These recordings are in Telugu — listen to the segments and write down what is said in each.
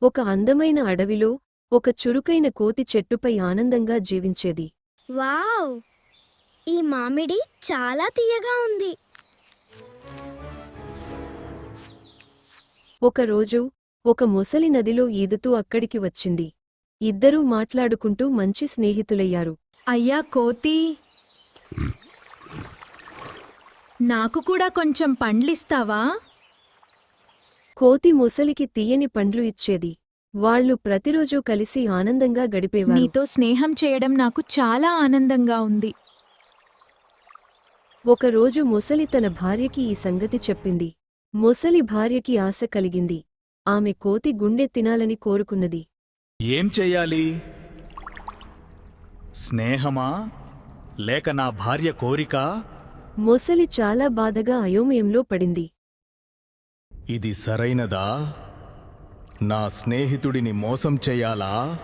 ఒక అందమైన అడవిలో ఒక చురుకైన కోతి చెట్టుపై ఆనందంగా జీవించేది. వావ్! ఈ మామిడి చాలా తీయగా ఉంది. ఒకరోజు ఒక మొసలి నదిలో ఈదుతూ అక్కడికి వచ్చింది. ఇద్దరూ మాట్లాడుకుంటూ మంచి స్నేహితులయ్యారు. అయ్యా కోతి, నాకు కూడా కొంచెం పండ్లిస్తావా? కోతి మొసలికి తీయని పండ్లు ఇచ్చేది. వాళ్ళు ప్రతిరోజూ కలిసి ఆనందంగా గడిపేవారు. నీతో స్నేహం చేయడం నాకు చాలా ఆనందంగా ఉంది. ఒకరోజు మొసలి తన భార్యకి ఈ సంగతి చెప్పింది. మొసలి భార్యకి ఆశ కలిగింది. ఆమె కోతి గుండె తినాలని కోరుకున్నది. ఏం చెయ్యాలి? స్నేహమా లేక నా భార్య కోరిక? మొసలి చాలా బాధగా అయోమయంలో పడింది. ఇది సరైనదా? నా స్నేహితుడిని మోసం చెయ్యాలా?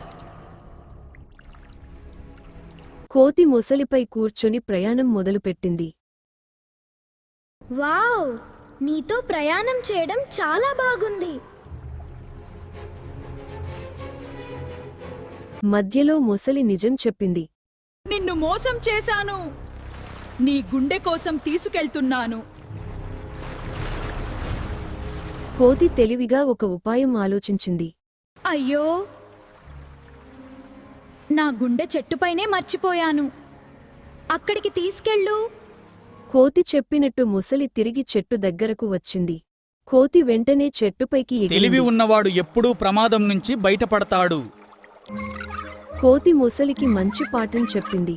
కోతి మొసలిపై కూర్చొని ప్రయాణం మొదలుపెట్టింది. వావ్! నీతో ప్రయాణం చేయడం చాలా బాగుంది. మధ్యలో మొసలి నిజం చెప్పింది. నిన్ను మోసం చేశాను. నీ గుండె కోసం తీసుకెళ్తున్నాను. కోతి తెలివిగా ఒక ఉపాయం ఆలోచించింది. అయ్యో, నా గుండె చెట్టుపైనే మర్చిపోయాను. అక్కడికి తీసుకెళ్ళు. కోతి చెప్పినట్టు మొసలి తిరిగి చెట్టు దగ్గరకు వచ్చింది. కోతి వెంటనే చెట్టుపైకి తెలివి ఎగిరింది. ఉన్నవాడు ఎప్పుడూ ప్రమాదం నుంచి బయటపడతాడు. కోతి మొసలికి మంచి పాఠం చెప్పింది.